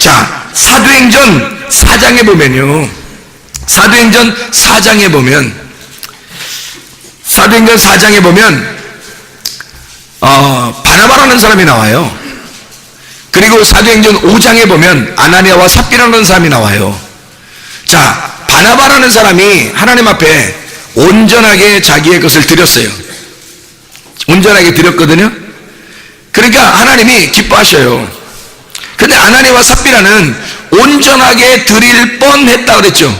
자, 사도행전 4장에 보면요. 사도행전 4장에 보면 바나바라는 사람이 나와요. 그리고 사도행전 5장에 보면 아나니아와 삽비라는 사람이 나와요. 자, 바나바라는 사람이 하나님 앞에 온전하게 자기의 것을 드렸어요. 온전하게 드렸거든요. 그러니까 하나님이 기뻐하셔요. 근데 아나니아와 삽비라는 온전하게 드릴 뻔했다 그랬죠.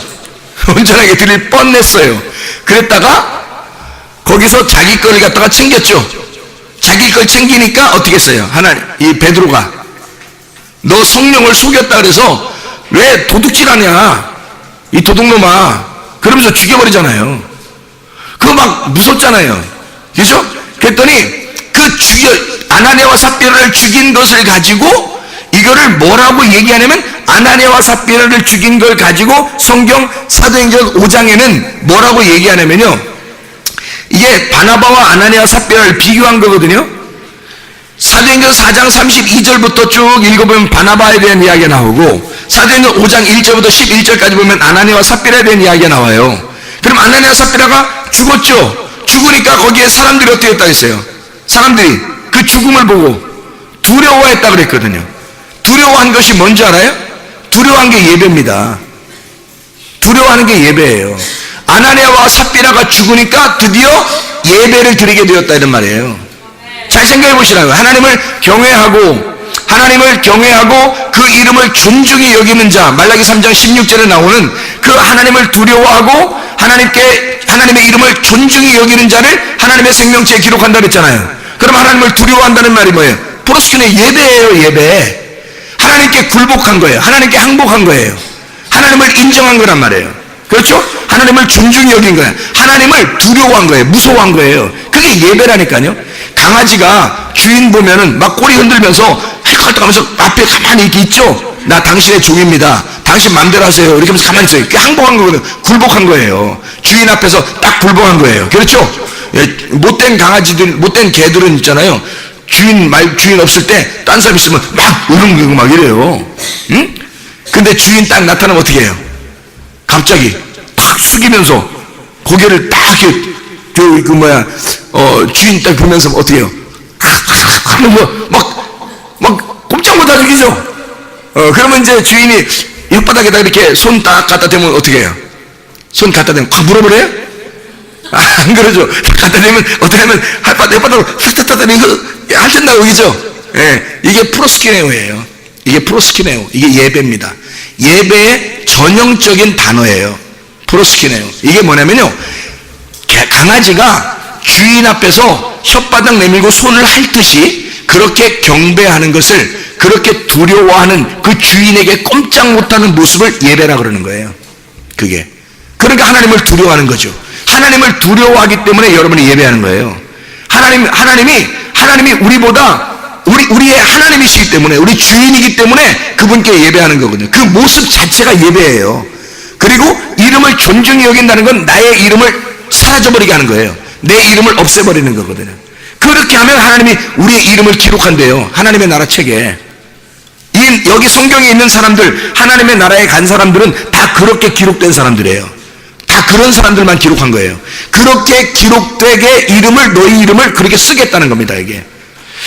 온전하게 드릴 뻔했어요. 그랬다가 거기서 자기 걸 갖다가 챙겼죠. 자기 걸 챙기니까 어떻게 했어요? 이 베드로가 너 성령을 속였다 그래서 왜 도둑질하냐 이 도둑놈아 그러면서 죽여버리잖아요. 그거 막 무섭잖아요. 그죠? 그랬더니 아나니아와 삽비라를 죽인 것을 가지고 이거를 뭐라고 얘기하냐면 아나니아와 삽비라를 죽인 걸 가지고 성경 사도행전 5장에는 뭐라고 얘기하냐면요. 이게 바나바와 아나니아와 삽비라를 비교한 거거든요. 사도행전 4장 32절부터 쭉 읽어보면 바나바에 대한 이야기가 나오고 사도행전 5장 1절부터 11절까지 보면 아나니아와 삽비라에 대한 이야기가 나와요. 그럼 아나니아와 삽비라가 죽었죠. 죽으니까 거기에 사람들이 어떻게 했다고 했어요? 사람들이 그 죽음을 보고 두려워했다 그랬거든요. 두려워한 것이 뭔지 알아요? 두려워한 게 예배입니다. 두려워하는 게 예배예요. 아나니아와 삽비라가 죽으니까 드디어 예배를 드리게 되었다 이런 말이에요. 잘 생각해 보시라고요. 하나님을 경외하고 그 이름을 존중히 여기는 자, 말라기 3장 16절에 나오는 그 하나님을 두려워하고 하나님의 이름을 존중히 여기는 자를 하나님의 생명체에 기록한다 그랬잖아요. 그럼 하나님을 두려워한다는 말이 뭐예요? 프로스큐는 예배예요. 예배. 하나님께 굴복한 거예요. 하나님께 항복한 거예요. 하나님을 인정한 거란 말이에요. 그렇죠? 하나님을 존중히 여긴 거예요. 하나님을 두려워한 거예요. 무서워한 거예요. 그게 예배라니까요. 강아지가 주인 보면은 막 꼬리 흔들면서 헷갈떡하면서 앞에 가만히 이렇게 있죠. 나 당신의 종입니다. 당신 마음대로 하세요. 이렇게 하면서 가만히 있어요. 그게 항복한 거거든요. 굴복한 거예요. 주인 앞에서 딱 굴복한 거예요. 그렇죠? 못된 개들은 있잖아요. 주인 없을 때 딴 사람 있으면 막 으릉거리고 막 이래요. 응? 근데 주인 딱 나타나면 어떻게 해요? 갑자기 탁 숙이면서 고개를 딱 이렇게 주인 딱 보면서 어떻게 해요? 막 꼼짝 못하죠. 그죠? 그러면 이제 주인이 혓바닥에다 이렇게 손 딱 갖다 대면 어떻게 해요? 손 갖다 대면 확 물어버려요? 안 그러죠. 갖다 대면 어떻게 하면 혓바닥으로 탁탁탁 이거 하신다고 그죠? 예, 이게 프로스키네오예요. 이게 예배입니다. 예배의 전형적인 단어예요. 프로스키네오. 이게 뭐냐면요. 강아지가 주인 앞에서 혓바닥 내밀고 손을 핥듯이 그렇게 경배하는 것을 그렇게 두려워하는 그 주인에게 꼼짝 못하는 모습을 예배라 그러는 거예요. 그게. 그러니까 하나님을 두려워하는 거죠. 하나님을 두려워하기 때문에 여러분이 예배하는 거예요. 하나님이 우리의 하나님이시기 때문에, 우리 주인이기 때문에 그분께 예배하는 거거든요. 그 모습 자체가 예배예요. 그리고 이름을 존중히 여긴다는 건 나의 이름을 사라져버리게 하는 거예요. 내 이름을 없애버리는 거거든요. 그렇게 하면 하나님이 우리의 이름을 기록한대요. 하나님의 나라 책에. 여기 성경에 있는 사람들, 하나님의 나라에 간 사람들은 다 그렇게 기록된 사람들이에요. 다 그런 사람들만 기록한 거예요. 그렇게 기록되게 너희 이름을 그렇게 쓰겠다는 겁니다. 이게.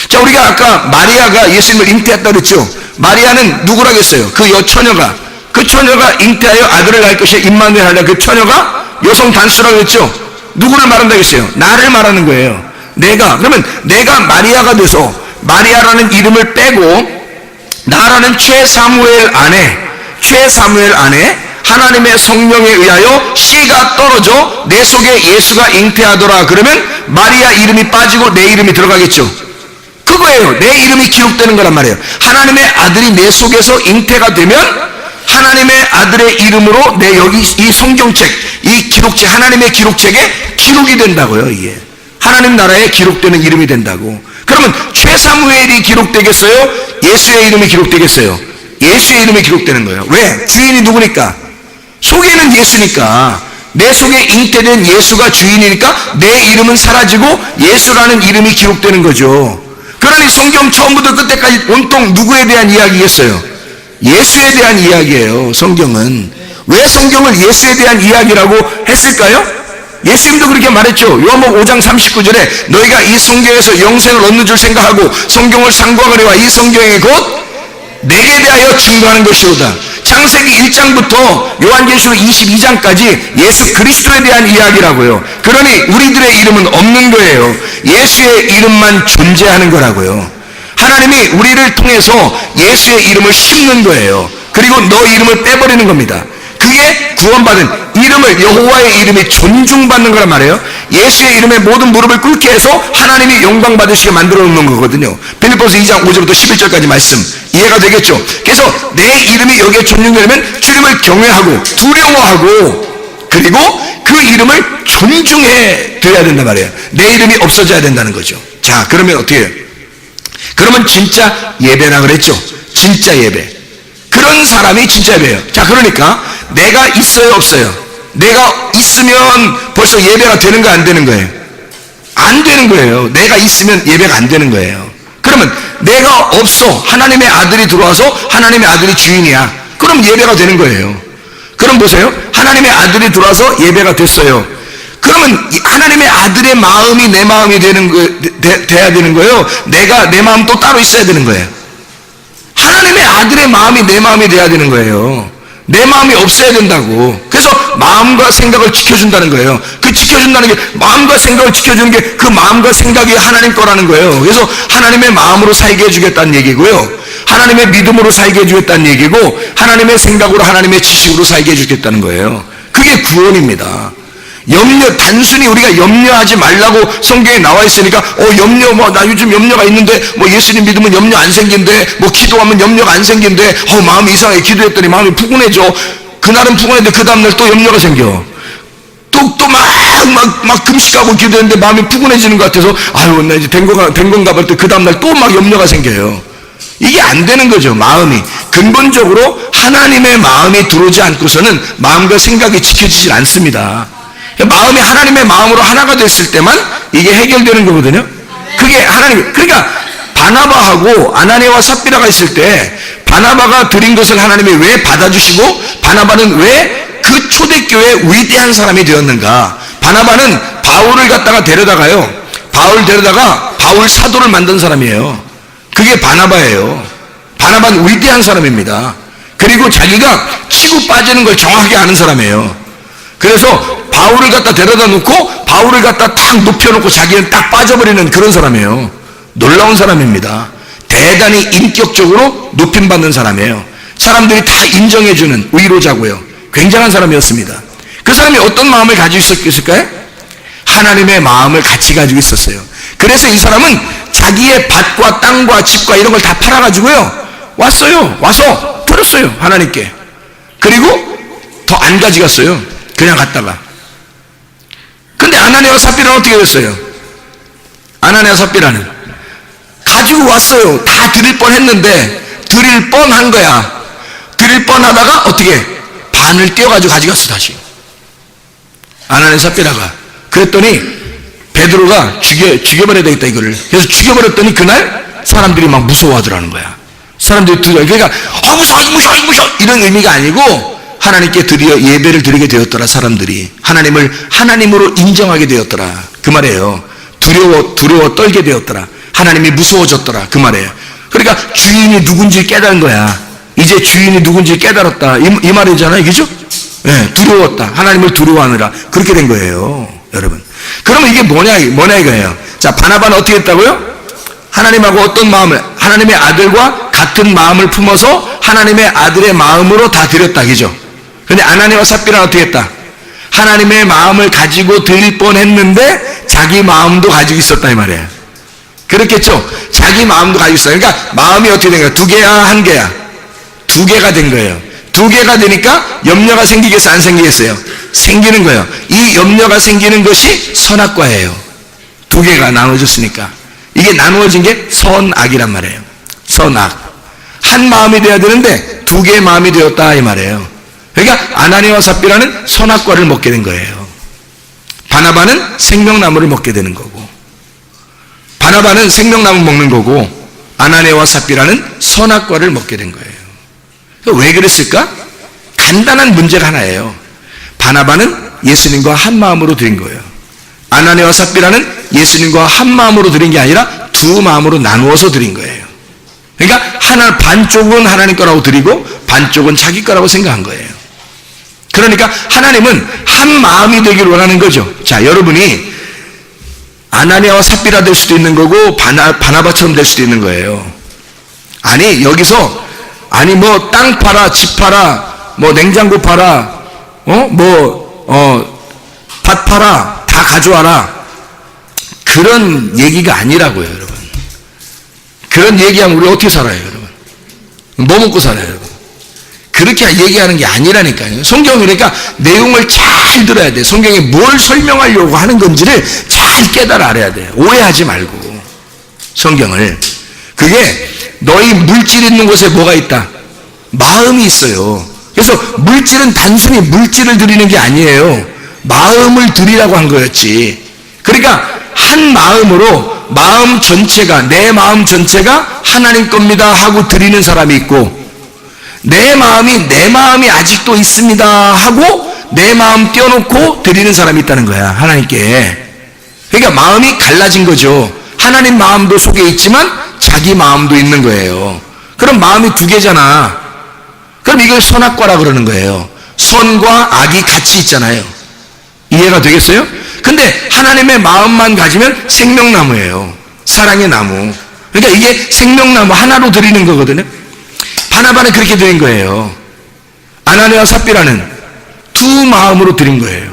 자, 우리가 아까 마리아가 예수님을 잉태했다 그랬죠. 마리아는 누구라고 했어요? 그 처녀가 잉태하여 아들을 낳을 것이 임마누엘 하려 그 처녀가 여성 단수라고 했죠. 누구를 말한다고 했어요? 나를 말하는 거예요. 그러면 내가 마리아가 돼서 마리아라는 이름을 빼고 나라는 최사무엘 안에 하나님의 성령에 의하여 씨가 떨어져 내 속에 예수가 잉태하더라. 그러면 마리아 이름이 빠지고 내 이름이 들어가겠죠. 그거예요. 내 이름이 기록되는 거란 말이에요. 하나님의 아들이 내 속에서 잉태가 되면 하나님의 아들의 이름으로 내 여기 이 성경책, 이 기록책, 하나님의 기록책에 기록이 된다고요. 이게 하나님 나라에 기록되는 이름이 된다고. 그러면 최사무엘이 기록되겠어요? 예수의 이름이 기록되겠어요? 예수의 이름이 기록되는 거예요. 왜? 주인이 누구니까? 속에는 예수니까. 내 속에 잉태된 예수가 주인이니까 내 이름은 사라지고 예수라는 이름이 기록되는 거죠. 그러니 성경 처음부터 끝까지 온통 누구에 대한 이야기겠어요? 예수에 대한 이야기예요. 성경은. 왜 성경을 예수에 대한 이야기라고 했을까요? 예수님도 그렇게 말했죠. 요한복음 5장 39절에 너희가 이 성경에서 영생을 얻는 줄 생각하고 성경을 상고하거니와 이 성경이 곧 내게 대하여 증거하는 것이로다. 창세기 1장부터 요한계시록 22장까지 예수 그리스도에 대한 이야기라고요. 그러니 우리들의 이름은 없는 거예요. 예수의 이름만 존재하는 거라고요. 하나님이 우리를 통해서 예수의 이름을 심는 거예요. 그리고 너 이름을 빼버리는 겁니다. 그게 구원받은 이름을, 여호와의 이름이 존중받는 거란 말이에요. 예수의 이름에 모든 무릎을 꿇게 해서 하나님이 영광 받으시게 만들어 놓는 거거든요. 빌립보서 2장 5절부터 11절까지 말씀 이해가 되겠죠? 그래서 내 이름이 여기에 존중되려면 주님을 경외하고 두려워하고 그리고 그 이름을 존중해 드려야 된단 말이에요. 내 이름이 없어져야 된다는 거죠. 자, 그러면 어떻게 해요? 그러면 진짜 예배라 그랬죠. 진짜 예배. 그런 사람이 진짜 예배예요. 자, 그러니까 내가 있어요, 없어요? 내가 있으면 벌써 예배가 되는 거 안 되는 거예요? 안 되는 거예요. 내가 있으면 예배가 안 되는 거예요. 그러면 내가 없어. 하나님의 아들이 들어와서 하나님의 아들이 주인이야. 그럼 예배가 되는 거예요. 그럼 보세요. 하나님의 아들이 들어와서 예배가 됐어요. 그러면 하나님의 아들의 마음이 내 마음이 돼야 되는 거예요? 내가 내 마음 또 따로 있어야 되는 거예요? 하나님의 아들의 마음이 내 마음이 돼야 되는 거예요. 내 마음이 없어야 된다고. 그래서 마음과 생각을 지켜준다는 거예요. 그 지켜준다는 게 마음과 생각을 지켜주는 게 그 마음과 생각이 하나님 거라는 거예요. 그래서 하나님의 마음으로 살게 해주겠다는 얘기고요. 하나님의 믿음으로 살게 해주겠다는 얘기고 하나님의 생각으로 하나님의 지식으로 살게 해주겠다는 거예요. 그게 구원입니다. 단순히 우리가 염려하지 말라고 성경에 나와 있으니까, 나 요즘 염려가 있는데, 예수님 믿으면 염려 안 생긴대, 기도하면 염려가 안 생긴대, 마음이 이상해. 기도했더니 마음이 푸근해져. 그날은 푸근했는데, 그 다음날 또 염려가 생겨. 막 금식하고 기도했는데 마음이 푸근해지는 것 같아서, 나 이제 된 건가 볼 때 그 다음날 또 막 염려가 생겨요. 이게 안 되는 거죠, 마음이. 근본적으로 하나님의 마음이 들어오지 않고서는 마음과 생각이 지켜지질 않습니다. 마음이 하나님의 마음으로 하나가 됐을 때만 이게 해결되는 거거든요. 그게 하나님. 그러니까 바나바하고 아나니아와 삽비라가 있을 때 바나바가 드린 것을 하나님이 왜 받아주시고 바나바는 왜 그 초대교회의 위대한 사람이 되었는가. 바나바는 바울을 갖다가 데려다가요, 바울 사도를 만든 사람이에요. 그게 바나바예요. 바나바는 위대한 사람입니다. 그리고 자기가 치고 빠지는 걸 정확하게 아는 사람이에요. 그래서 바울을 갖다 데려다 놓고 바울을 갖다 딱 높여놓고 자기는 딱 빠져버리는 그런 사람이에요. 놀라운 사람입니다. 대단히 인격적으로 높임받는 사람이에요. 사람들이 다 인정해주는 위로자고요. 굉장한 사람이었습니다. 그 사람이 어떤 마음을 가지고 있었을까요? 하나님의 마음을 같이 가지고 있었어요. 그래서 이 사람은 자기의 밭과 땅과 집과 이런 걸 다 팔아가지고요, 와서 들었어요, 하나님께. 그리고 더 안 가져갔어요. 그냥 갔다가. 근데 아나니아와 삽비라는 어떻게 됐어요? 아나니아 삽비라는 가지고 왔어요. 다 드릴 뻔했는데 드릴 뻔한 거야. 드릴 뻔하다가 어떻게 반을 떼어가지고 가져갔어. 다시 아나니아 삽비라가. 그랬더니 베드로가 죽여버려야 되겠다 이거를. 그래서 죽여버렸더니 그날 사람들이 막 무서워하더라는 거야. 사람들이 그러니까 무서워 이런 의미가 아니고 하나님께 드디어 예배를 드리게 되었더라. 사람들이 하나님을 하나님으로 인정하게 되었더라. 그 말이에요. 두려워 떨게 되었더라. 하나님이 무서워졌더라. 그 말이에요. 그러니까 주인이 누군지 깨달은 거야. 이제 주인이 누군지 깨달았다. 이 말이잖아요. 그죠? 네, 두려웠다. 하나님을 두려워하느라. 그렇게 된 거예요. 여러분. 그러면 이게 뭐냐 이거예요. 자, 바나바는 어떻게 했다고요? 하나님하고 어떤 마음을, 하나님의 아들과 같은 마음을 품어서 하나님의 아들의 마음으로 다 드렸다. 그죠? 근데 아나니아와 삽비라는 어떻게 했다? 하나님의 마음을 가지고 드릴 뻔했는데 자기 마음도 가지고 있었다 이 말이에요. 그렇겠죠? 자기 마음도 가지고 있어요. 그러니까 마음이 어떻게 된 거야? 두 개야, 한 개야? 두 개가 된 거예요. 두 개가 되니까 염려가 생기겠어요, 안 생기겠어요? 생기는 거예요. 이 염려가 생기는 것이 선악과예요. 두 개가 나눠졌으니까. 이게 나누어진 게 선악이란 말이에요. 선악. 한 마음이 되어야 되는데 두 개의 마음이 되었다 이 말이에요. 그러니까 아나니아와 삽비라는 선악과를 먹게 된 거예요. 바나바는 생명나무를 먹게 되는 거고, 바나바는 생명나무 먹는 거고, 아나니아와 삽비라는 선악과를 먹게 된 거예요. 왜 그랬을까? 간단한 문제가 하나예요. 바나바는 예수님과 한 마음으로 드린 거예요. 아나니아와 삽비라는 예수님과 한 마음으로 드린 게 아니라 두 마음으로 나누어서 드린 거예요. 그러니까 반쪽은 하나님 거라고 드리고 반쪽은 자기 거라고 생각한 거예요. 그러니까 하나님은 한 마음이 되기를 원하는 거죠. 자, 여러분이 아나니아와 삽비라 될 수도 있는 거고 바나바처럼 될 수도 있는 거예요. 아니, 여기서 뭐 땅 팔아, 집 팔아, 뭐 냉장고 팔아, 밭 팔아, 다 가져와라, 그런 얘기가 아니라고요, 여러분. 그런 얘기하면 우리 어떻게 살아요, 여러분? 뭐 먹고 살아요, 여러분? 그렇게 얘기하는 게 아니라니까요. 성경, 그러니까 내용을 잘 들어야 돼. 성경에 뭘 설명하려고 하는 건지를 잘 깨달아 알아야 돼. 오해하지 말고 성경을. 그게 너희 물질 있는 곳에 뭐가 있다? 마음이 있어요. 그래서 물질은 단순히 물질을 드리는 게 아니에요. 마음을 드리라고 한 거였지. 그러니까 한 마음으로 마음 전체가, 내 마음 전체가 하나님 겁니다 하고 드리는 사람이 있고, 내 마음이 아직도 있습니다 하고 내 마음 떼어놓고 드리는 사람이 있다는 거야, 하나님께. 그러니까 마음이 갈라진 거죠. 하나님 마음도 속에 있지만 자기 마음도 있는 거예요. 그럼 마음이 두 개잖아. 그럼 이걸 선악과라 그러는 거예요. 선과 악이 같이 있잖아요. 이해가 되겠어요? 근데 하나님의 마음만 가지면 생명나무예요. 사랑의 나무. 그러니까 이게 생명나무 하나로 드리는 거거든요. 바나바는 그렇게 드린 거예요. 아나니아와 삽비라는 두 마음으로 드린 거예요.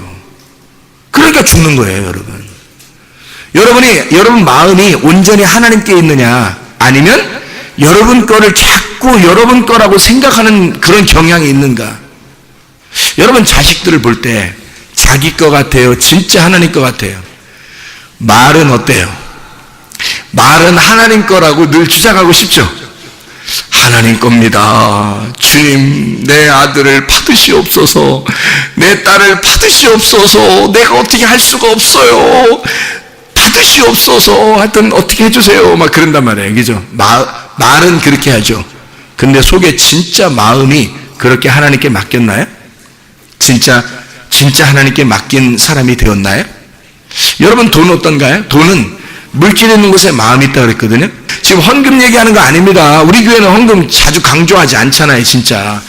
그러니까 죽는 거예요, 여러분. 여러분 마음이 온전히 하나님께 있느냐, 아니면 여러분 거를 자꾸 여러분 거라고 생각하는 그런 경향이 있는가? 여러분 자식들을 볼 때 자기 거 같아요? 진짜 하나님 거 같아요? 말은 어때요? 말은 하나님 거라고 늘 주장하고 싶죠? 하나님 겁니다. 주님, 내 아들을 받으시옵소서. 내 딸을 받으시옵소서. 내가 어떻게 할 수가 없어요. 받으시옵소서. 하여튼 어떻게 해주세요. 막 그런단 말이에요. 그죠? 말은 그렇게 하죠. 근데 속에 진짜 마음이 그렇게 하나님께 맡겼나요? 진짜 하나님께 맡긴 사람이 되었나요? 여러분 돈 어떤가요? 돈은 물질 있는 곳에 마음이 있다 그랬거든요. 지금 헌금 얘기하는 거 아닙니다. 우리 교회는 헌금 자주 강조하지 않잖아요. 진짜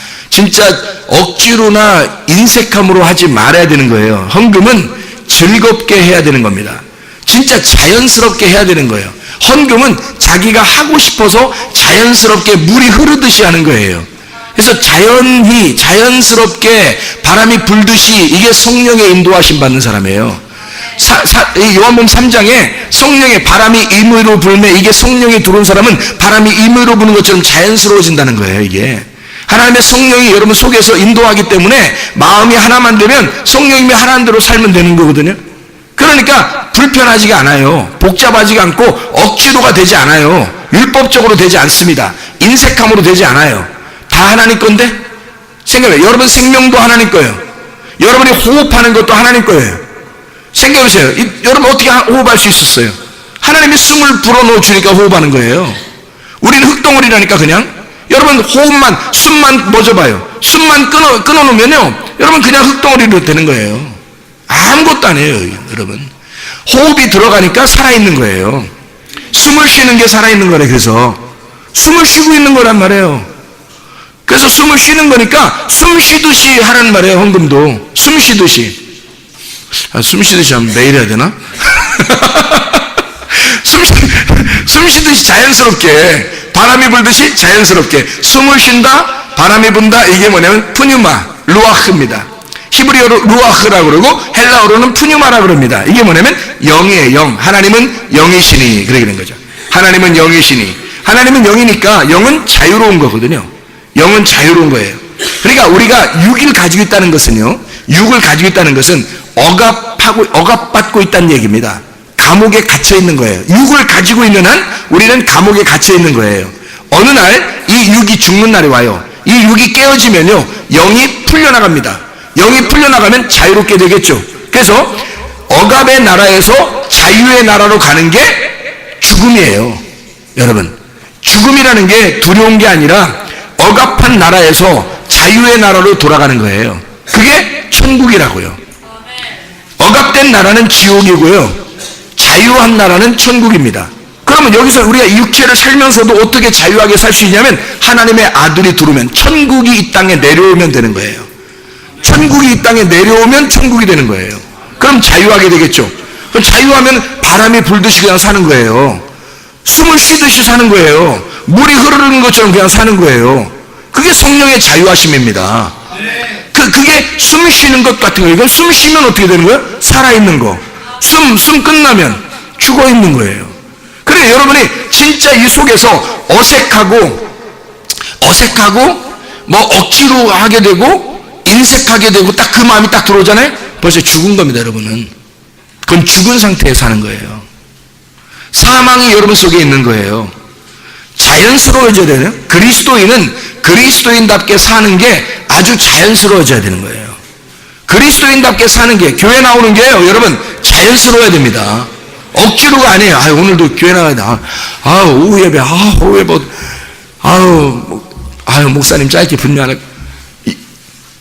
억지로나 인색함으로 하지 말아야 되는 거예요. 헌금은 즐겁게 해야 되는 겁니다. 진짜 자연스럽게 해야 되는 거예요. 헌금은 자기가 하고 싶어서 자연스럽게 물이 흐르듯이 하는 거예요. 그래서 자연스럽게 바람이 불듯이, 이게 성령의 인도하심 받는 사람이에요. 요한복음 3장에 성령의 바람이 임의로 불매, 이게 성령이 들어온 사람은 바람이 임의로 부는 것처럼 자연스러워진다는 거예요. 이게 하나님의 성령이 여러분 속에서 인도하기 때문에 마음이 하나만 되면 성령님이 하나는 대로 살면 되는 거거든요. 그러니까 불편하지가 않아요. 복잡하지가 않고 억지로가 되지 않아요. 율법적으로 되지 않습니다. 인색함으로 되지 않아요. 다 하나님 건데? 생각해요. 여러분 생명도 하나님 거예요. 여러분이 호흡하는 것도 하나님 거예요. 생각해보세요. 여러분 어떻게 호흡할 수 있었어요? 하나님이 숨을 불어넣어 주니까 호흡하는 거예요. 우리는 흙덩어리라니까. 그냥 여러분 숨만 멎어봐요. 숨만 끊어놓으면요, 여러분 그냥 흙덩어리로 되는 거예요. 아무것도 아니에요. 여러분 호흡이 들어가니까 살아있는 거예요. 숨을 쉬는 게 살아있는 거래. 그래서 숨을 쉬고 있는 거란 말이에요. 그래서 숨을 쉬는 거니까 숨 쉬듯이 하라는 말이에요. 헌금도 숨 쉬듯이. 숨 쉬듯이 하면 매일 해야 되나? 숨 쉬듯이 자연스럽게, 바람이 불듯이 자연스럽게 숨을 쉰다, 바람이 분다. 이게 뭐냐면 푸뉴마, 루아흐입니다. 히브리어로 루아흐라고 그러고 헬라어로는 푸뉴마라고 그럽니다. 이게 뭐냐면 영이에요. 영. 하나님은 영이시니, 그렇게 된 거죠. 하나님은 영이시니. 하나님은 영이니까 영은 자유로운 거거든요. 영은 자유로운 거예요. 그러니까 우리가 육을 가지고 있다는 것은요, 육을 가지고 있다는 것은 억압받고 있다는 얘기입니다. 감옥에 갇혀 있는 거예요. 육을 가지고 있는 한 우리는 감옥에 갇혀 있는 거예요. 어느 날 이 육이 죽는 날이 와요. 이 육이 깨어지면요, 영이 풀려나갑니다. 영이 풀려나가면 자유롭게 되겠죠. 그래서 억압의 나라에서 자유의 나라로 가는 게 죽음이에요. 여러분 죽음이라는 게 두려운 게 아니라 억압 억압한 나라에서 자유의 나라로 돌아가는 거예요. 그게 천국이라고요. 억압된 나라는 지옥이고요, 자유한 나라는 천국입니다. 그러면 여기서 우리가 육체를 살면서도 어떻게 자유하게 살 수 있냐면, 하나님의 아들이 들어오면, 천국이 이 땅에 내려오면 되는 거예요. 천국이 이 땅에 내려오면 천국이 되는 거예요. 그럼 자유하게 되겠죠. 그럼 자유하면 바람이 불듯이 그냥 사는 거예요. 숨을 쉬듯이 사는 거예요. 물이 흐르는 것처럼 그냥 사는 거예요. 그게 성령의 자유하심입니다. 그게 숨 쉬는 것 같은 거예요. 이건 숨 쉬면 어떻게 되는 거예요? 살아있는 거. 숨 끝나면 죽어 있는 거예요. 그래, 여러분이 진짜 이 속에서 어색하고 뭐 억지로 하게 되고 인색하게 되고 딱 그 마음이 딱 들어오잖아요. 벌써 죽은 겁니다, 여러분은. 그건 죽은 상태에 사는 거예요. 사망이 여러분 속에 있는 거예요. 자연스러워져야 되는, 그리스도인은 그리스도인답게 사는 게 아주 자연스러워져야 되는 거예요. 그리스도인답게 사는 게, 교회 나오는 게요, 여러분 자연스러워야 됩니다. 억지로가 아니에요. 오늘도 교회 나가야 돼. 오후 예배, 오후 예배, 목사님 짧게 분명하네.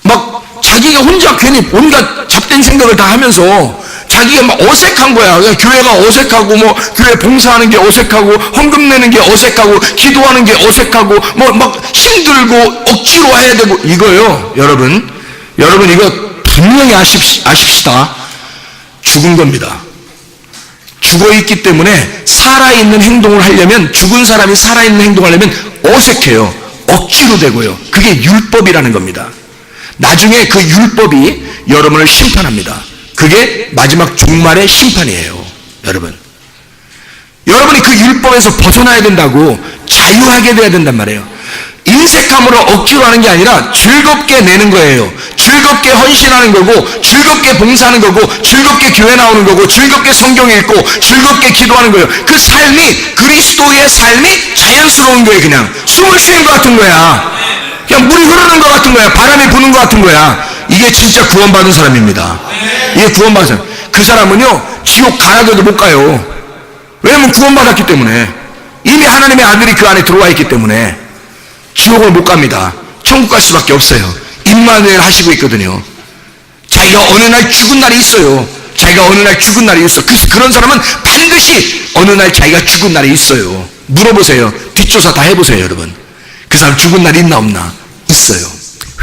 막 자기가 혼자 괜히 온갖 잡된 생각을 다 하면서 자기가 막 어색한 거야. 그러니까 교회가 어색하고, 뭐 교회 봉사하는 게 어색하고, 헌금 내는 게 어색하고, 기도하는 게 어색하고, 뭐 막 힘들고 억지로 해야 되고, 이거요, 여러분 이거 분명히 아십시다. 죽은 겁니다. 죽어 있기 때문에 살아있는 행동을 하려면, 죽은 사람이 살아있는 행동을 하려면 어색해요. 억지로 되고요. 그게 율법이라는 겁니다. 나중에 그 율법이 여러분을 심판합니다. 그게 마지막 종말의 심판이에요. 여러분이 그 율법에서 벗어나야 된다고, 자유하게 돼야 된단 말이에요. 인색함으로 억지로 하는 게 아니라 즐겁게 내는 거예요. 즐겁게 헌신하는 거고, 즐겁게 봉사하는 거고, 즐겁게 교회 나오는 거고, 즐겁게 성경 읽고, 즐겁게 기도하는 거예요. 그 삶이, 그리스도의 삶이 자연스러운 거예요. 그냥 숨을 쉬는 것 같은 거야. 그냥 물이 흐르는 것 같은 거야. 바람이 부는 것 같은 거야. 이게 진짜 구원받은 사람입니다. 이게 구원받은 사람. 그 사람은요, 지옥 가라져도 못 가요. 왜냐면 구원받았기 때문에, 이미 하나님의 아들이 그 안에 들어와 있기 때문에 지옥을 못 갑니다. 천국 갈 수밖에 없어요. 임마누엘 하시고 있거든요. 자기가 어느 날 죽은 날이 있어요. 자기가 어느 날 죽은 날이 있어. 그런 사람은 반드시 어느 날 자기가 죽은 날이 있어요. 물어보세요. 뒷조사 다 해보세요, 여러분. 그 사람 죽은 날이 있나 없나? 있어요.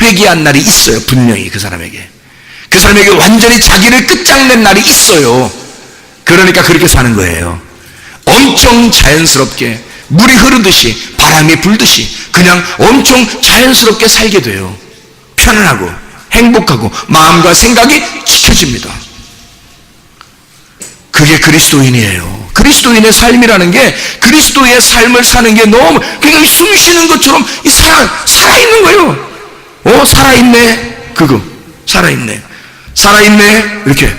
회개한 날이 있어요. 분명히 그 사람에게 완전히 자기를 끝장낸 날이 있어요. 그러니까 그렇게 사는 거예요. 엄청 자연스럽게 물이 흐르듯이, 바람이 불듯이 그냥 엄청 자연스럽게 살게 돼요. 편안하고 행복하고 마음과 생각이 지켜집니다. 그게 그리스도인이에요. 그리스도인의 삶이라는 게, 그리스도의 삶을 사는 게 너무, 그냥 숨 쉬는 것처럼 살아있는 거예요. 살아있네. 살아있네. 이렇게.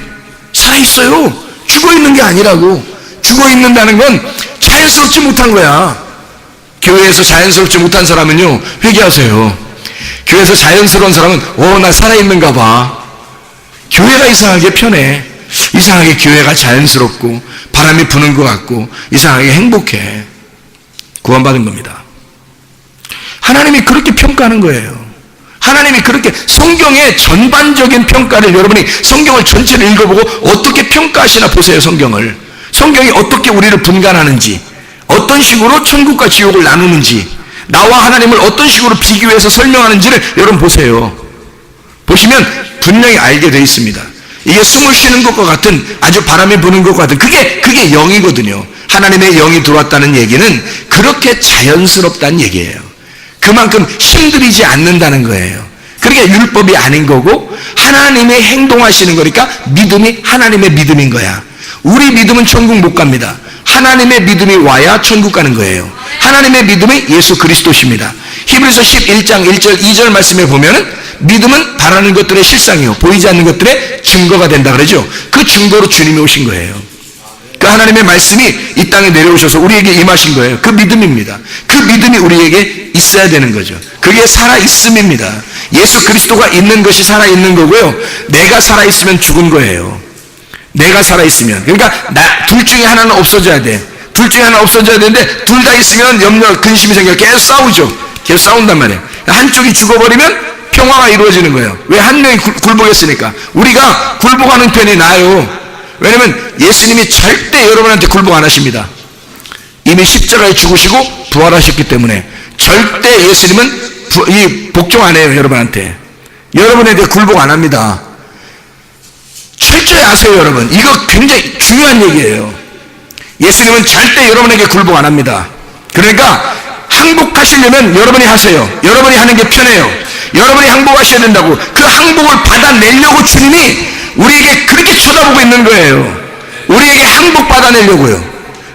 살아있어요. 죽어있는 게 아니라고. 죽어있는다는 건 자연스럽지 못한 거야. 교회에서 자연스럽지 못한 사람은요, 회개하세요. 교회에서 자연스러운 사람은, 나 살아있는가 봐. 교회가 이상하게 편해. 이상하게 교회가 자연스럽고, 바람이 부는 것 같고, 이상하게 행복해. 구원받은 겁니다. 하나님이 그렇게 평가하는 거예요. 하나님이 그렇게, 성경의 전반적인 평가를, 여러분이 성경을 전체를 읽어보고 어떻게 평가하시나 보세요. 성경이 어떻게 우리를 분간하는지, 어떤 식으로 천국과 지옥을 나누는지, 나와 하나님을 어떤 식으로 비교해서 설명하는지를 여러분 보세요. 보시면 분명히 알게 되어 있습니다. 이게 숨을 쉬는 것과 같은, 아주 바람이 부는 것과 같은, 그게 영이거든요. 하나님의 영이 들어왔다는 얘기는 그렇게 자연스럽다는 얘기예요. 그만큼 힘들이지 않는다는 거예요. 그러니까 율법이 아닌 거고, 하나님의 행동하시는 거니까 믿음이 하나님의 믿음인 거야. 우리 믿음은 천국 못 갑니다. 하나님의 믿음이 와야 천국 가는 거예요. 하나님의 믿음이 예수 그리스도십니다. 히브리서 11장 1절 2절 말씀에 보면은, 믿음은 바라는 것들의 실상이요, 보이지 않는 것들의 증거가 된다 그러죠. 그 증거로 주님이 오신 거예요. 그 하나님의 말씀이 이 땅에 내려오셔서 우리에게 임하신 거예요. 그 믿음입니다. 그 믿음이 우리에게 있어야 되는 거죠. 그게 살아있음입니다. 예수 그리스도가 있는 것이 살아있는 거고요, 내가 살아있으면 죽은 거예요. 내가 살아있으면. 그러니까 둘 중에 하나는 없어져야 돼. 둘 중에 하나 없어져야 되는데, 둘 다 있으면 염려, 근심이 생겨. 계속 싸우죠. 계속 싸운단 말이에요. 한쪽이 죽어버리면 평화가 이루어지는 거예요. 왜? 한 명이 굴복했으니까. 우리가 굴복하는 편이 나아요. 왜냐면 예수님이 절대 여러분한테 굴복 안 하십니다. 이미 십자가에 죽으시고 부활하셨기 때문에 절대 예수님은 복종 안 해요. 여러분한테. 여러분에 대해 굴복 안 합니다. 철저히 아세요. 여러분, 이거 굉장히 중요한 얘기예요. 예수님은 절대 여러분에게 굴복 안 합니다. 그러니까 항복하시려면 여러분이 하세요. 여러분이 하는 게 편해요. 여러분이 항복하셔야 된다고. 그 항복을 받아내려고 주님이 우리에게 그렇게 쳐다보고 있는 거예요. 우리에게 항복 받아내려고요.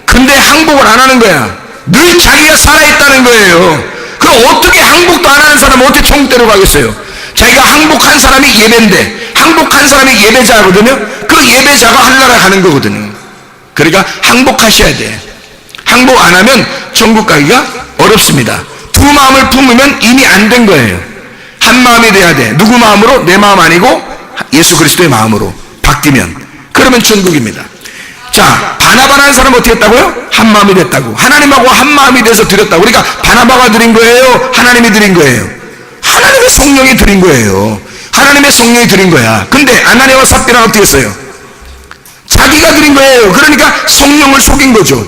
근데 항복을 안 하는 거야. 늘 자기가 살아있다는 거예요. 그럼 어떻게 항복도 안 하는 사람은 어떻게 천국 데려가겠어요? 자기가 항복한 사람이 예배인데, 항복한 사람이 예배자거든요. 그 예배자가 하늘나라 가는 거거든요. 그러니까 항복하셔야 돼. 항복 안 하면 천국 가기가 어렵습니다. 두 마음을 품으면 이미 안 된 거예요. 한 마음이 돼야 돼. 누구 마음으로? 내 마음 아니고 예수 그리스도의 마음으로 바뀌면, 그러면 천국입니다. 자, 바나바라는 사람은 어떻게 했다고요? 한 마음이 됐다고. 하나님하고 한 마음이 돼서 드렸다고. 그러니까 바나바가 드린 거예요? 하나님이 드린 거예요? 하나님의 성령이 드린 거예요. 하나님의 성령이 드린 거야. 근데 아나니아와 삽비라는 어떻게 했어요? 자기가 드린 거예요. 그러니까 성령을 속인 거죠.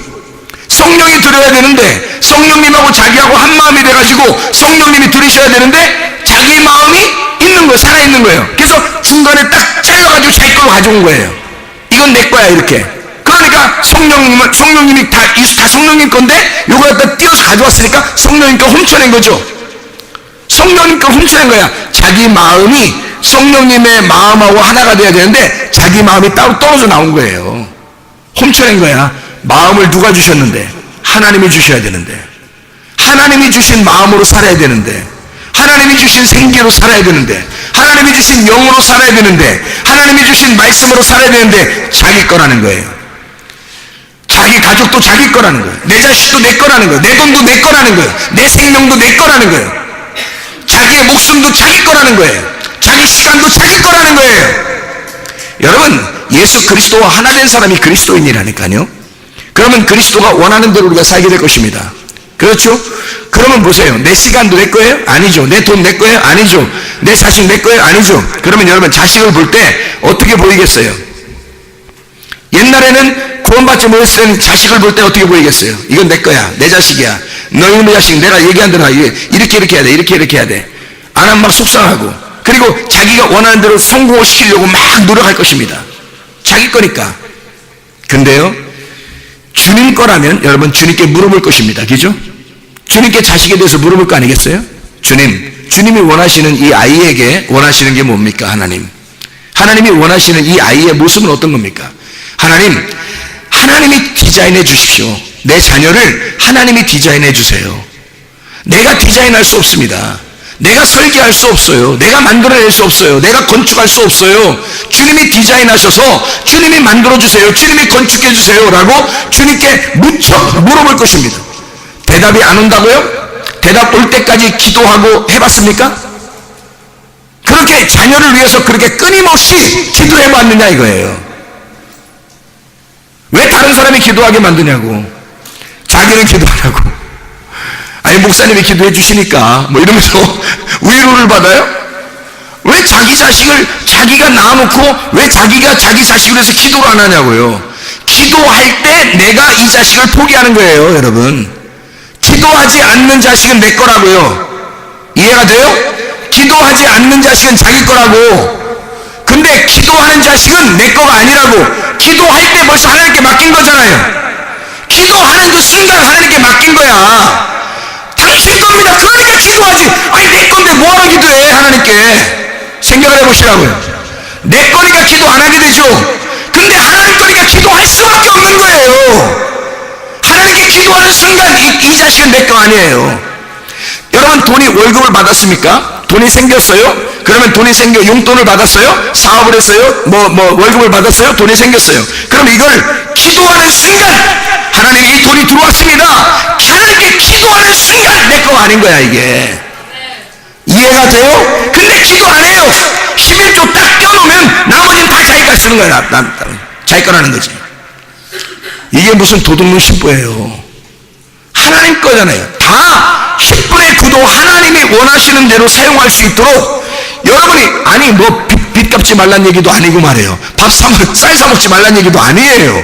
성령이 드려야 되는데 성령님하고 자기하고 한 마음이 돼가지고 성령님이 들으셔야 되는데 자기 마음이 있는 거예요. 살아있는 거예요. 그래서 중간에 딱 잘라가지고 자기 걸로 가져온 거예요. 이건 내 거야 이렇게. 그러니까 성령님이 다 성령님 건데 요거 갖다 띄어서 가져왔으니까 성령님 거 훔쳐낸 거죠. 성령님 거 훔쳐낸 거야. 자기 마음이 성령님의 마음하고 하나가 돼야 되는데 자기 마음이 따로 떨어져 나온 거예요. 훔쳐낸 거야. 마음을 누가 주셨는데? 하나님이 주셔야 되는데, 하나님이 주신 마음으로 살아야 되는데, 하나님이 주신 생기로 살아야 되는데, 하나님이 주신 영으로 살아야 되는데, 하나님이 주신 말씀으로 살아야 되는데 자기 거라는 거예요. 자기 가족도 자기 거라는 거예요. 내 자식도 내 거라는 거예요. 내 돈도 내 거라는 거예요. 내 생명도 내 거라는 거예요. 자기의 목숨도 자기 거라는 거예요. 자기 시간도 자기 거라는 거예요. 여러분, 예수 그리스도와 하나 된 사람이 그리스도인이라니까요. 그러면 그리스도가 원하는 대로 우리가 살게 될 것입니다. 그렇죠? 그러면 보세요. 내 시간도 내 거예요? 아니죠. 내 돈 내 거예요? 아니죠. 내 자식 내 거예요? 아니죠. 그러면 여러분, 자식을 볼 때 어떻게 보이겠어요? 옛날에는 구원받지 못했을 때는 자식을 볼 때 어떻게 보이겠어요? 이건 내 거야. 내 자식이야. 너희의 자식 내가 얘기한 대로 이렇게 해야 돼. 이렇게 해야 돼. 안 하면 막 속상하고, 그리고 자기가 원하는 대로 성공을 시키려고 막 노력할 것입니다. 자기 거니까. 근데요, 주님 거라면 여러분 주님께 물어볼 것입니다. 그죠? 주님께 자식에 대해서 물어볼 거 아니겠어요? 주님이 원하시는 이 아이에게 원하시는 게 뭡니까? 하나님이 원하시는 이 아이의 모습은 어떤 겁니까? 하나님이 디자인해 주십시오. 내 자녀를 하나님이 디자인해 주세요. 내가 디자인할 수 없습니다. 내가 설계할 수 없어요. 내가 만들어낼 수 없어요. 내가 건축할 수 없어요. 주님이 디자인하셔서 주님이 만들어주세요. 주님이 건축해주세요. 라고 주님께 무척 물어볼 것입니다. 대답이 안 온다고요? 대답 올 때까지 기도하고 해봤습니까? 그렇게 자녀를 위해서 그렇게 끊임없이 기도해봤느냐 이거예요. 왜 다른 사람이 기도하게 만드냐고. 자기는 기도 안 하고. 아니, 목사님이 기도해 주시니까 뭐 이러면서 위로를 받아요? 왜 자기 자식을 자기가 낳아놓고 왜 자기가 자기 자식을 위해서 기도를 안 하냐고요. 기도할 때 내가 이 자식을 포기하는 거예요. 여러분, 기도하지 않는 자식은 내 거라고요. 이해가 돼요? 기도하지 않는 자식은 자기 거라고. 근데 기도하는 자식은 내 거가 아니라고. 기도할 때 벌써 하나님께 맡긴 거잖아요. 기도하는 그 순간 하나님께 맡긴 거야. 당신 겁니다. 그러니까 기도하지. 아니, 내 건데 뭐하러 기도해? 하나님께 생각을 해보시라고요. 내 거니까 기도 안 하게 되죠. 근데 하나님 거니까 기도할 수밖에 없는 거예요. 하나님께 기도하는 순간 이 자식은 내 거 아니에요. 여러분, 돈이 월급을 받았습니까? 돈이 생겼어요? 그러면 돈이 생겨 용돈을 받았어요? 사업을 했어요? 월급을 받았어요? 돈이 생겼어요. 그럼 이걸 기도하는 순간 하나님이 이 돈이 들어왔습니다. 하나님께 기도하는 순간 내 거 아닌 거야 이게. 이해가 돼요? 근데 기도 안 해요. 11조 딱 껴놓으면 나머지는 다 자기가 쓰는 거야. 자기 거라는 거지. 이게 무슨 도둑놈 신부예요. 하나님 거잖아요. 다 10분의 9도 하나님이 원하시는 대로 사용할 수 있도록 여러분이, 아니 뭐 빚 갚지 말란 얘기도 아니고 말이에요. 쌀 사 먹지 말란 얘기도 아니에요.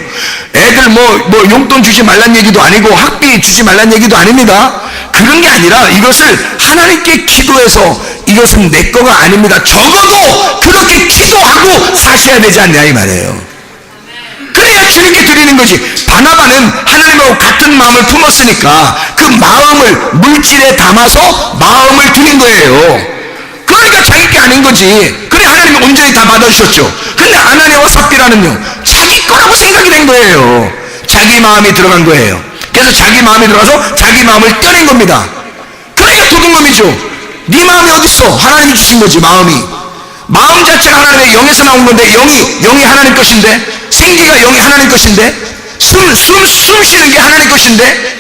애들 뭐 용돈 주지 말란 얘기도 아니고 학비 주지 말란 얘기도 아닙니다. 그런 게 아니라 이것을 하나님께 기도해서 이것은 내 거가 아닙니다. 적어도 그렇게 기도하고 사셔야 되지 않냐 이 말이에요. 그래야 주님께 드리는 거지. 바나바는 하나님하고 같은 마음을 품었으니까 그 마음을 물질에 담아서 마음을 드린 거예요. 그러니까 자기 게 아닌 거지. 그래 하나님이 온전히 다 받아주셨죠. 근데 아나니아와 삽비라는요, 자기 거라고 생각이 된 거예요. 자기 마음이 들어간 거예요. 그래서 자기 마음이 들어가서 자기 마음을 떼낸 겁니다. 그러니까 도둑놈이죠. 네 마음이 어딨어? 하나님이 주신 거지. 마음 자체가 하나님의 영에서 나온 건데, 영이 하나님 것인데, 생기가 영이 하나님 것인데, 숨 쉬는 게 하나님 것인데,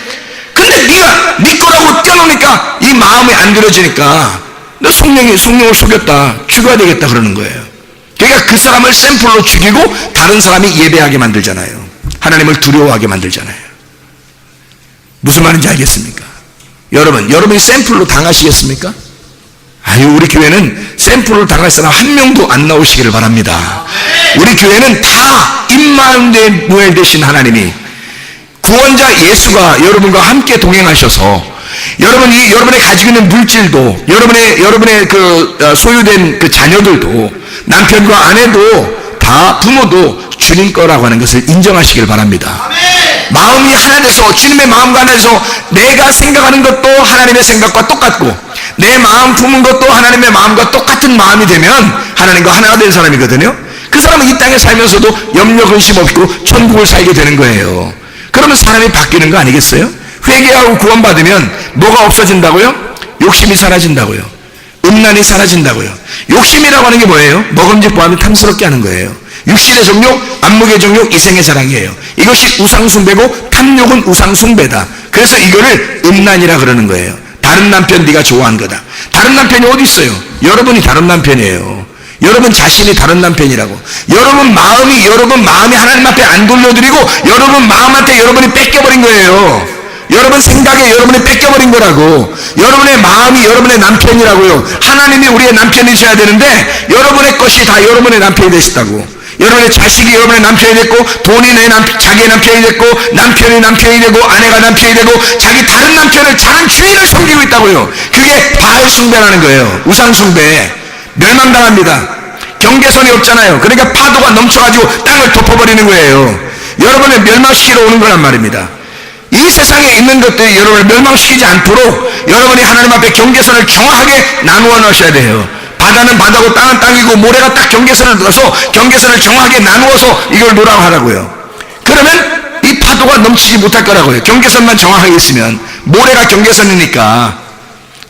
근데 네가 네 거라고 떼어놓으니까 이 마음이 안 들어지니까 너 성령을 속였다, 죽어야 되겠다 그러는 거예요. 그러니까 그 사람을 샘플로 죽이고 다른 사람이 예배하게 만들잖아요. 하나님을 두려워하게 만들잖아요. 무슨 말인지 알겠습니까? 여러분이 샘플로 당하시겠습니까? 아유, 우리 교회는 샘플을 당할 사람 한 명도 안 나오시기를 바랍니다. 우리 교회는 다 임마누엘 되신 하나님이, 구원자 예수가 여러분과 함께 동행하셔서 여러분의 가지고 있는 물질도, 여러분의 소유된 그 자녀들도, 남편과 아내도 다, 부모도 주님 거라고 하는 것을 인정하시길 바랍니다. 마음이 하나 돼서, 주님의 마음과 하나 돼서 내가 생각하는 것도 하나님의 생각과 똑같고, 내 마음 품은 것도 하나님의 마음과 똑같은 마음이 되면 하나님과 하나가 된 사람이거든요. 그 사람은 이 땅에 살면서도 염려 근심 없고 천국을 살게 되는 거예요. 그러면 사람이 바뀌는 거 아니겠어요? 회개하고 구원받으면 뭐가 없어진다고요? 욕심이 사라진다고요. 음란이 사라진다고요. 욕심이라고 하는 게 뭐예요? 먹음직 보하면 탐스럽게 하는 거예요. 육신의 정욕, 안목의 정욕, 이생의 사랑이에요. 이것이 우상숭배고 탐욕은 우상숭배다. 그래서 이거를 음란이라 그러는 거예요. 다른 남편 네가 좋아한 거다. 다른 남편이 어디 있어요? 여러분이 다른 남편이에요. 여러분 자신이 다른 남편이라고. 여러분 마음이 하나님 앞에 안 돌려드리고 여러분 마음한테 여러분이 뺏겨버린 거예요. 여러분 생각에 여러분이 뺏겨버린 거라고. 여러분의 마음이 여러분의 남편이라고요. 하나님이 우리의 남편이셔야 되는데 여러분의 것이 다 여러분의 남편이 되시다고. 여러분의 자식이 여러분의 남편이 됐고, 돈이 자기의 남편이 됐고, 남편이 남편이 되고, 아내가 남편이 되고, 자기 다른 남편을, 다른 주인을 섬기고 있다고요. 그게 바알 숭배라는 거예요. 우상 숭배. 멸망당합니다. 경계선이 없잖아요. 그러니까 파도가 넘쳐가지고 땅을 덮어버리는 거예요. 여러분을 멸망시키러 오는 거란 말입니다. 이 세상에 있는 것들이 여러분을 멸망시키지 않도록 여러분이 하나님 앞에 경계선을 정확하게 나누어 놓으셔야 돼요. 바다는 바다고 땅은 땅이고, 모래가 딱 경계선을 넣어서 경계선을 정확하게 나누어서 이걸 놓으라고 하라고요. 그러면 이 파도가 넘치지 못할 거라고요. 경계선만 정확하게 있으면. 모래가 경계선이니까.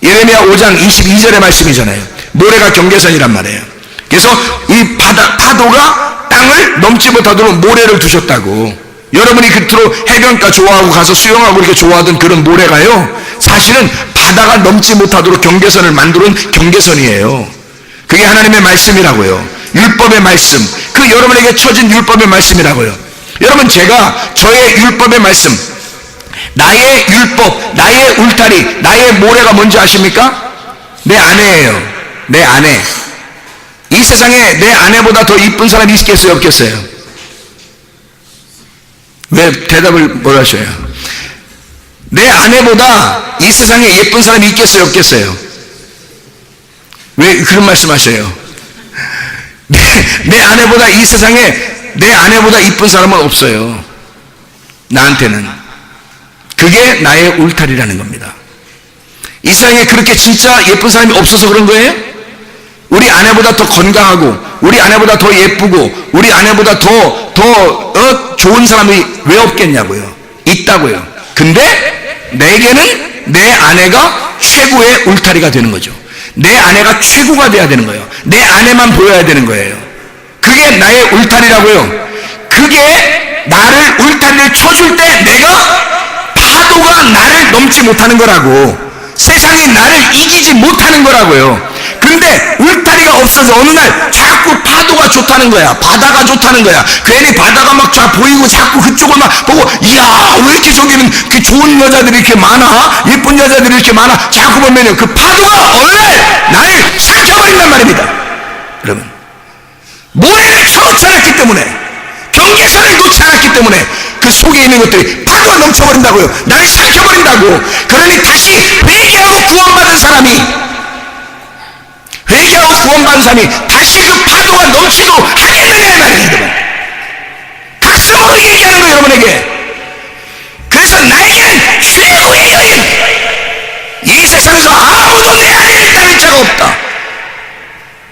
예레미야 5장 22절의 말씀이잖아요. 모래가 경계선이란 말이에요. 그래서 이 파도가 땅을 넘지 못하도록 모래를 두셨다고. 여러분이 그토록 해변가 좋아하고 가서 수영하고 이렇게 좋아하던 그런 모래가요, 사실은 바다가 넘지 못하도록 경계선을 만드는 경계선이에요. 그게 하나님의 말씀이라고요. 율법의 말씀. 그 여러분에게 쳐진 율법의 말씀이라고요. 여러분, 제가 저의 율법의 말씀, 나의 율법, 나의 울타리, 나의 모래가 뭔지 아십니까? 내 아내예요. 내 아내. 이 세상에 내 아내보다 더 이쁜 사람이 있겠어요, 없겠어요? 왜 대답을 뭘 하셔요? 내 아내보다 이 세상에 예쁜 사람이 있겠어요, 없겠어요? 왜 그런 말씀 하셔요? 내 아내보다 이 세상에 내 아내보다 이쁜 사람은 없어요. 나한테는. 그게 나의 울타리라는 겁니다. 이 세상에 그렇게 진짜 예쁜 사람이 없어서 그런 거예요? 우리 아내보다 더 건강하고, 우리 아내보다 더 예쁘고, 우리 아내보다 더 좋은 사람이 왜 없겠냐고요. 있다고요. 근데 내게는 내 아내가 최고의 울타리가 되는 거죠. 내 아내가 최고가 돼야 되는 거예요. 내 아내만 보여야 되는 거예요. 그게 나의 울타리라고요. 그게 나를 울타리를 쳐줄 때 내가, 파도가 나를 넘지 못하는 거라고. 세상이 나를 이기지 못하는 거라고요. 근데 울타리가 없어서 어느 날 자꾸 파도가 좋다는 거야. 바다가 좋다는 거야. 괜히 바다가 막 쫙 보이고 자꾸 그쪽을 막 보고, 이야, 왜 이렇게 저기는 그 좋은 여자들이 이렇게 많아? 예쁜 여자들이 이렇게 많아? 자꾸 보면요, 그 파도가 오늘 나를 삼켜버린단 말입니다. 여러분, 모래를 쳐놓지 않았기 때문에, 경계선을 놓지 않았기 때문에 그 속에 있는 것들이 파도가 넘쳐버린다고요. 나를 삼켜버린다고. 그러니 다시 회개하고 구원받은 사람이 다시 그 파도가 넘치도록 하겠느냐 이 말이에요. 여러분, 각성으로 얘기하는 거예요, 여러분에게. 그래서 나에게는 최고의 여인, 이 세상에서 아무도 내 아내를 따를 자가 없다.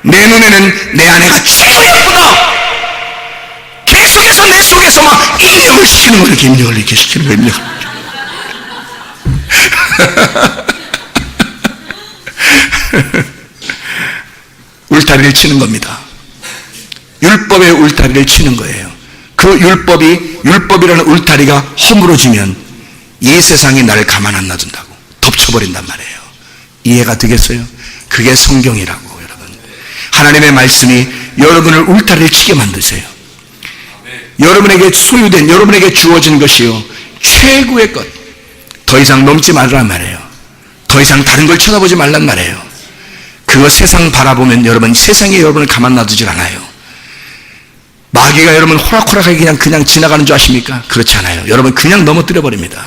내 눈에는 내 아내가 최고 예쁘다. 계속해서 내 속에서 막 입력을 시키는 거예요. 이렇게 입력을 이렇게 시키는 거예요. 입력을. 울타리를 치는 겁니다. 율법의 울타리를 치는 거예요. 그 율법이라는 울타리가 허물어지면 이 세상이 나를 가만 안 놔둔다고 덮쳐버린단 말이에요. 이해가 되겠어요? 그게 성경이라고. 여러분, 하나님의 말씀이 여러분을 울타리를 치게 만드세요. 여러분에게 소유된, 여러분에게 주어진 것이요, 최고의 것. 더 이상 넘지 말란 말이에요. 더 이상 다른 걸 쳐다보지 말란 말이에요. 그거 세상 바라보면 여러분, 세상에 여러분을 가만 놔두질 않아요. 마귀가 여러분 호락호락하게 그냥 지나가는 줄 아십니까? 그렇지 않아요. 여러분 그냥 넘어뜨려 버립니다.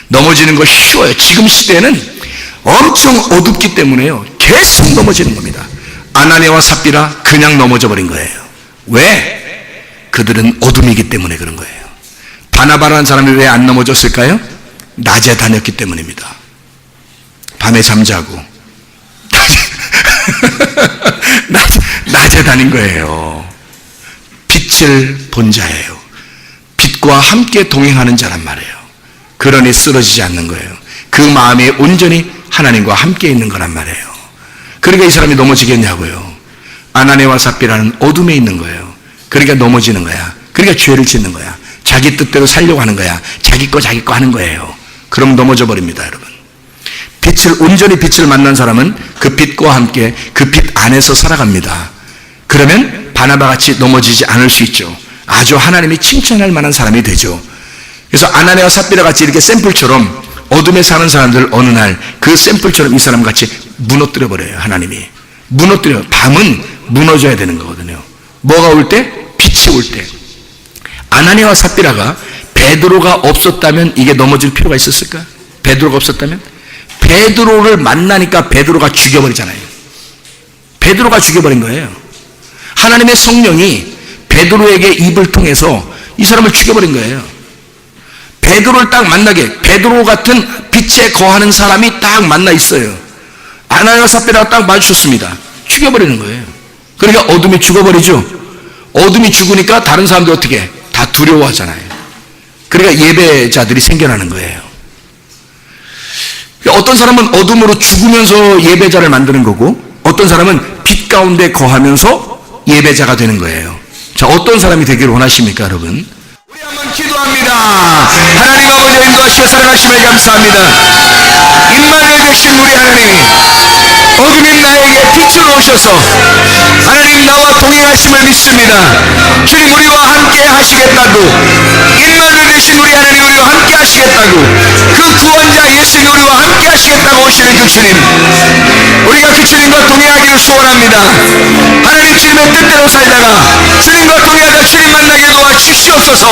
넘어지는 거 쉬워요. 지금 시대에는 엄청 어둡기 때문에요, 계속 넘어지는 겁니다. 아나니아와 삽비라 그냥 넘어져 버린 거예요. 왜? 그들은 어둠이기 때문에 그런 거예요. 바나바라는 사람이 왜 안 넘어졌을까요? 낮에 다녔기 때문입니다. 밤에 잠자고 낮에 다닌 거예요. 빛을 본 자예요. 빛과 함께 동행하는 자란 말이에요. 그러니 쓰러지지 않는 거예요. 그 마음이 온전히 하나님과 함께 있는 거란 말이에요. 그러니까 이 사람이 넘어지겠냐고요. 아나니아와 삽비라는 어둠에 있는 거예요. 그러니까 넘어지는 거야. 그러니까 죄를 짓는 거야. 자기 뜻대로 살려고 하는 거야. 자기 거 하는 거예요. 그럼 넘어져 버립니다, 여러분. 온전히 빛을 만난 사람은 그 빛과 함께 그 빛 안에서 살아갑니다. 그러면 바나바같이 넘어지지 않을 수 있죠. 아주 하나님이 칭찬할 만한 사람이 되죠. 그래서 아나니아와 삽비라 같이 이렇게 샘플처럼 어둠에 사는 사람들 어느 날 그 샘플처럼 이 사람 같이 무너뜨려 버려요. 하나님이 무너뜨려요. 밤은 무너져야 되는 거거든요. 뭐가 올 때? 빛이 올 때. 아나니아와 삽비라가 베드로가 없었다면 이게 넘어질 필요가 있었을까? 베드로가 없었다면? 베드로를 만나니까 베드로가 죽여버리잖아요. 베드로가 죽여버린 거예요. 하나님의 성령이 베드로에게 입을 통해서 이 사람을 죽여버린 거예요. 베드로를 딱 만나게, 베드로 같은 빛에 거하는 사람이 딱 만나 있어요. 아나니아와 삽비라가 딱 마주쳤습니다. 죽여버리는 거예요. 그러니까 어둠이 죽어버리죠. 어둠이 죽으니까 다른 사람들 어떻게 해? 다 두려워하잖아요. 그러니까 예배자들이 생겨나는 거예요. 어떤 사람은 어둠으로 죽으면서 예배자를 만드는 거고, 어떤 사람은 빛 가운데 거하면서 예배자가 되는 거예요. 자, 어떤 사람이 되기를 원하십니까, 여러분? 우리 한번 기도합니다. 하나님 아버지 인도하시고 사랑하심을 감사합니다. 임마누엘 되신 우리 하나님, 어둠인 나에게 빛으로 오셔서 하나님 나와 동행하심을 믿습니다. 주님 우리와 함께 하시겠다고, 임마누엘 되신 우리 하나님 우리와 함께 하시겠다고, 그 구원자 예수님 우리와 함께 하시겠다고 오시는 그 주님, 우리가 그 주님과 동행하기를 소원합니다. 하나님 주님의 뜻대로 살다가 주님과 동행하다 주님 만나게 도와 주시옵소서.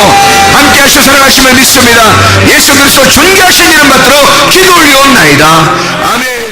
함께 하시고 사랑하심을 믿습니다. 예수 그리스도 존귀하신 이름 받들어 기도 올리옵나이다. 아멘.